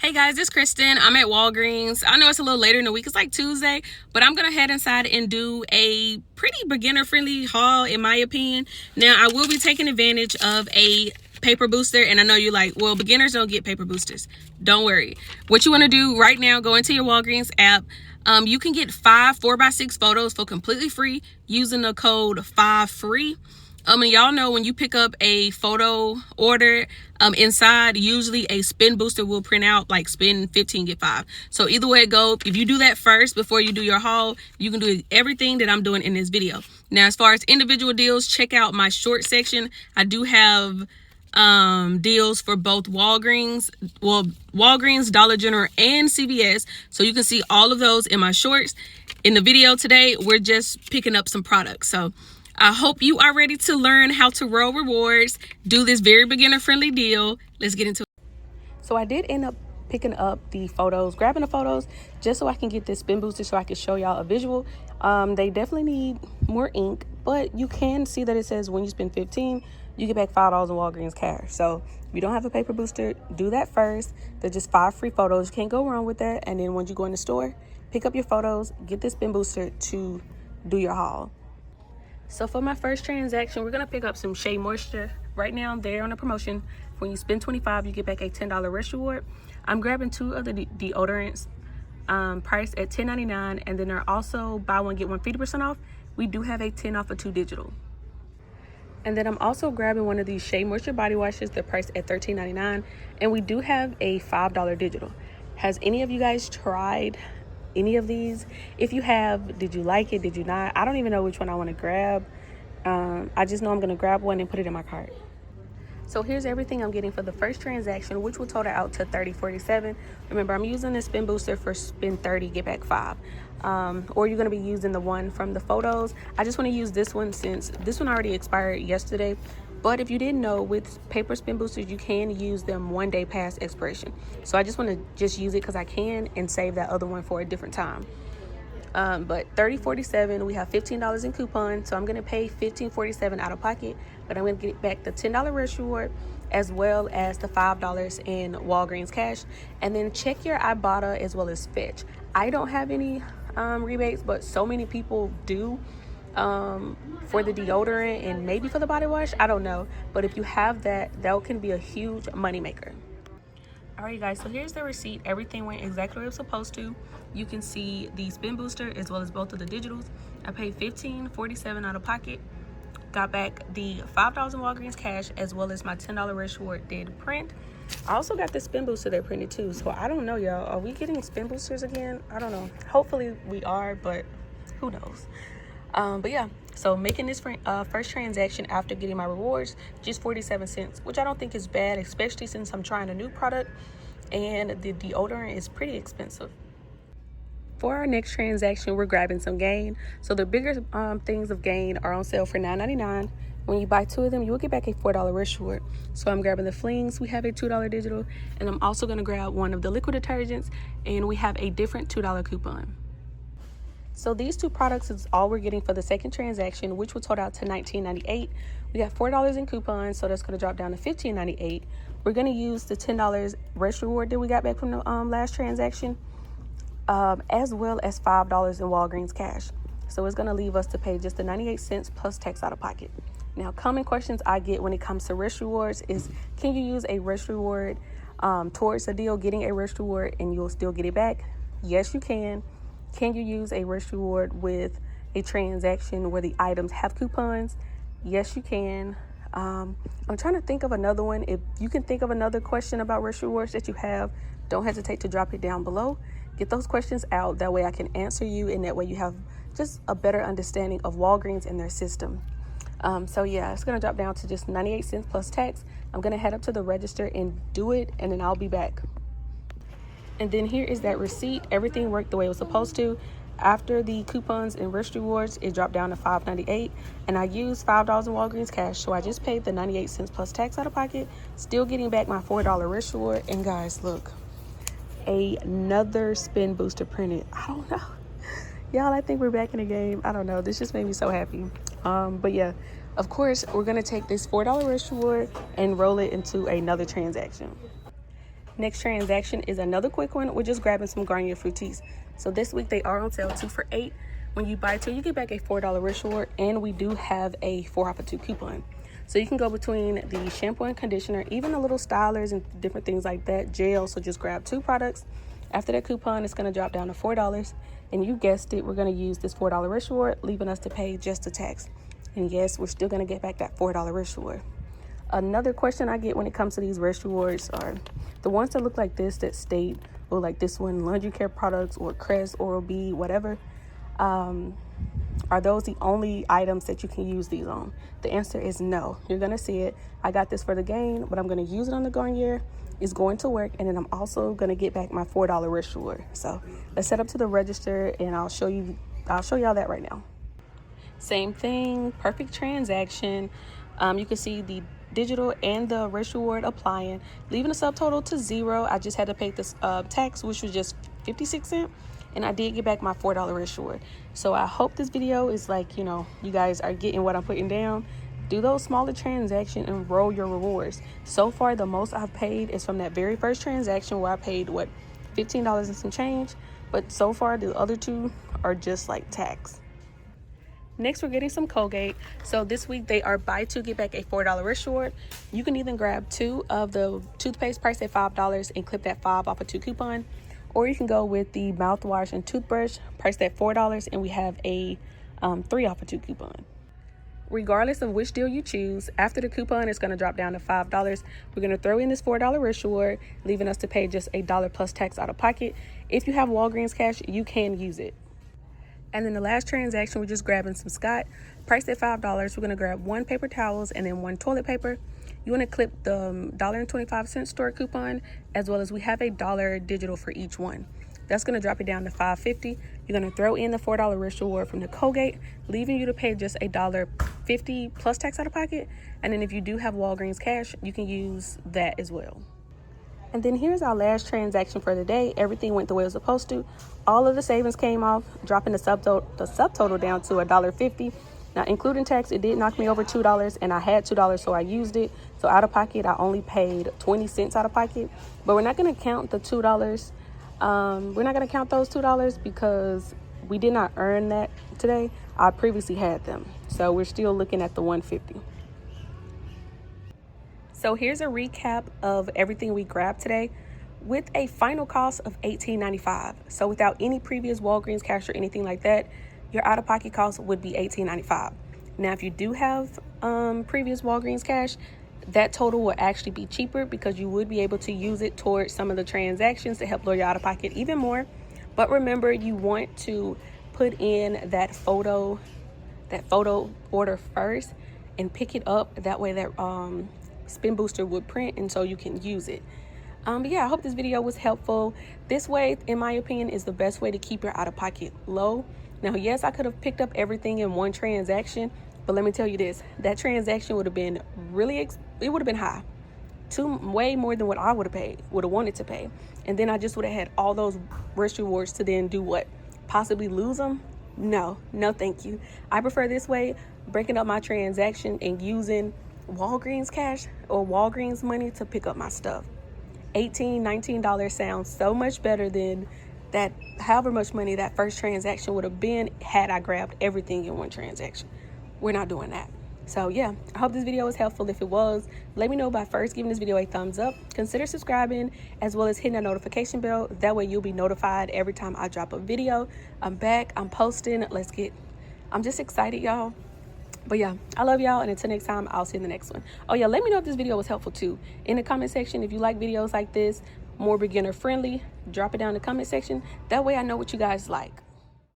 Hey guys, it's Kristen. I'm at Walgreens. I know it's a little later in the week. It's like Tuesday, but I'm going to head inside and do a pretty beginner-friendly haul, in my opinion. Now, I will be taking advantage of a paper booster, and I know you're like, well, beginners don't get paper boosters. Don't worry. What you want to do right now, go into your Walgreens app. You can get 5 4x6 photos for completely free using the code 5FREE. And y'all know when you pick up a photo order, inside usually a spin booster will print out like spin 15 get 5. So either way it go, if you do that first before you do your haul, you can do everything that I'm doing in this video. Now, as far as individual deals, check out my short section. I do have deals for both Walgreens, Dollar General, and CVS. So you can see all of those in my shorts. In the video today, we're just picking up some products. So I hope you are ready to learn how to roll rewards, do this very beginner-friendly deal. Let's get into it. So I did end up picking up the photos, grabbing the photos, just so I can get this spin booster so I can show y'all a visual. They definitely need more ink, but you can see that it says when you spend 15, you get back $5 in Walgreens cash. So if you don't have a paper booster, do that first. There's just 5 free photos. You can't go wrong with that. And then once you go in the store, pick up your photos, get this spin booster to do your haul. So for my first transaction, we're going to pick up some Shea Moisture. Right now, they're on a promotion. When you spend $25, you get back a $10 rush reward. I'm grabbing 2 of the deodorants priced at $10.99. And then they're also buy one, get one 50% off. We do have a 10 off of 2 digital. And then I'm also grabbing one of these Shea Moisture body washes. They're priced at $13.99. And we do have a $5 digital. Has any of you guys tried any of these? If you have, did you like it? Did you not? I don't even know which one I want to grab. I just know I'm going to grab one and put it in my cart. So here's everything I'm getting for the first transaction, which will total out to $30.47. Remember, I'm using the spin booster for spin 30, get back 5. Or you're going to be using the one from the photos. I just want to use this one since this one already expired yesterday. But if you didn't know, with paper spin boosters, you can use them 1 day past expiration. So I just want to just use it because I can and save that other one for a different time. But $30.47, we have $15 in coupon. So I'm going to pay $15.47 out of pocket. But I'm going to get back the $10 rush reward as well as the $5 in Walgreens cash. And then check your Ibotta as well as Fetch. I don't have any rebates, but so many people do. For the deodorant and maybe for the body wash, I don't know, but if you have that can be a huge money maker. All right guys, so here's the receipt. Everything went exactly where it was supposed to. You can see the spin booster as well as both of the digitals. I paid $15.47 out of pocket, got back the $5 in Walgreens cash as well as my $10 rush reward did print. I also got the spin booster that printed too, so I don't know, y'all, are we getting spin boosters again? I don't know. Hopefully we are, but who knows. But yeah, so making this first transaction after getting my rewards, just 47 cents, which I don't think is bad, especially since I'm trying a new product and the deodorant is pretty expensive. For our next transaction, we're grabbing some Gain. So the bigger things of Gain are on sale for $9.99. When you buy 2 of them, you will get back a $4 rush reward. So I'm grabbing the flings. We have a $2 digital, and I'm also going to grab one of the liquid detergents, and we have a different $2 coupon. So these 2 products is all we're getting for the second transaction, which will total out to $19.98. We got $4 in coupons, so that's going to drop down to $15.98. We're going to use the $10 rush reward that we got back from the last transaction, as well as $5 in Walgreens cash. So it's going to leave us to pay just the 98 cents plus tax out of pocket. Now, common questions I get when it comes to rush rewards is, can you use a rush reward towards a deal, getting a rush reward, and you'll still get it back? Yes, you can. Can you use a rush reward with a transaction where the items have coupons? Yes, you can. I'm trying to think of another one. If you can think of another question about rush rewards that you have, don't hesitate to drop it down below. Get those questions out. That way I can answer you, and that way you have just a better understanding of Walgreens and their system. So yeah, it's going to drop down to just 98 cents plus tax. I'm going to head up to the register and do it, and then I'll be back. And then here is that receipt. Everything worked the way it was supposed to. After the coupons and rush rewards, it dropped down to $5.98, and I used $5 in Walgreens cash, so I just paid the 98 cents plus tax out of pocket, still getting back my $4 rush reward. And guys, look, another spin booster printed. I don't know, y'all, I think we're back in the game. I don't know, this just made me so happy. But yeah, of course we're gonna take this $4 rush reward and roll it into another transaction. Next transaction is another quick one. We're just grabbing some Garnier Fructis. So this week they are on sale 2 for $8. When you buy 2, you get back a $4 wrist reward, and we do have a 4 off of 2 coupon. So you can go between the shampoo and conditioner, even the little stylers and different things like that, gel. So just grab 2 products. After that coupon, it's going to drop down to $4. And you guessed it, we're going to use this $4 wrist reward, leaving us to pay just the tax. And yes, we're still going to get back that $4 wrist reward. Another question I get when it comes to these wrist rewards are the ones that look like this, that state, or like this one, laundry care products, or Crest, Oral-B, whatever. Are those the only items that you can use these on? The answer is no. You're going to see it. I got this for the gain, but I'm going to use it on the Garnier. It's going to work, and then I'm also going to get back my $4 wrist reward. So let's set up to the register, and I'll show y'all that right now. Same thing, perfect transaction. You can see the digital and the wrist reward applying, leaving the subtotal to 0. I just had to pay this tax, which was just 56 cents. And I did get back my $4 wrist reward. So I hope this video is like, you know, you guys are getting what I'm putting down. Do those smaller transactions and roll your rewards. So far, the most I've paid is from that very first transaction where I paid, what, $15 and some change. But so far, the other 2 are just like tax. Next, we're getting some Colgate. So this week, they are buy 2, get back a $4 wrist reward. You can either grab 2 of the toothpaste priced at $5 and clip that 5 off of 2 coupon. Or you can go with the mouthwash and toothbrush priced at $4, and we have a 3 off of 2 coupon. Regardless of which deal you choose, after the coupon, it's going to drop down to $5. We're going to throw in this $4 wrist reward, leaving us to pay just $1 plus tax out of pocket. If you have Walgreens cash, you can use it. And then the last transaction, we're just grabbing some Scott, priced at $5. We're going to grab 1 paper towels and then 1 toilet paper. You want to clip the $1.25 store coupon, as well as we have a $1 digital for each one. That's going to drop it down to $5.50. You're going to throw in the $4 wrist reward from the Colgate, leaving you to pay just $1.50 plus tax out of pocket. And then if you do have Walgreens cash, you can use that as well. And then here's our last transaction for the day. Everything went the way it was supposed to. All of the savings came off, dropping the subtotal down to $1.50. Now, including tax, it did knock me over $2, and I had $2, so I used it. So out of pocket, I only paid 20 cents out of pocket. But we're not going to count the $2. We're not going to count those $2 because we did not earn that today. I previously had them. So we're still looking at the $1.50. So here's a recap of everything we grabbed today with a final cost of $18.95. So without any previous Walgreens cash or anything like that, your out-of-pocket cost would be $18.95. Now, if you do have previous Walgreens cash, that total will actually be cheaper because you would be able to use it towards some of the transactions to help lower your out-of-pocket even more. But remember, you want to put in that photo order first and pick it up. That way that spin booster would print, and so you can use it. But yeah, I hope this video was helpful. This way, in my opinion, is the best way to keep your out-of-pocket low. Now, yes, I could have picked up everything in one transaction, but let me tell you this, that transaction would have been it would have been high. Way more than what I would have wanted to pay. And then I just would have had all those wrist rewards to then do what? Possibly lose them? No, thank you. I prefer this way, breaking up my transaction and using Walgreens cash or Walgreens money to pick up my stuff. $18, $19 sounds so much better than that, however much money that first transaction would have been had I grabbed everything in one transaction. We're not doing that. So yeah, I hope this video was helpful. If it was, let me know by first giving this video a thumbs up. Consider subscribing as well as hitting that notification bell. That way you'll be notified every time I drop a video. I'm back, I'm posting. I'm just excited, y'all. But yeah, I love y'all, and until next time, I'll see you in the next one. Oh yeah, let me know if this video was helpful too. In the comment section, if you like videos like this, more beginner friendly, drop it down in the comment section. That way I know what you guys like.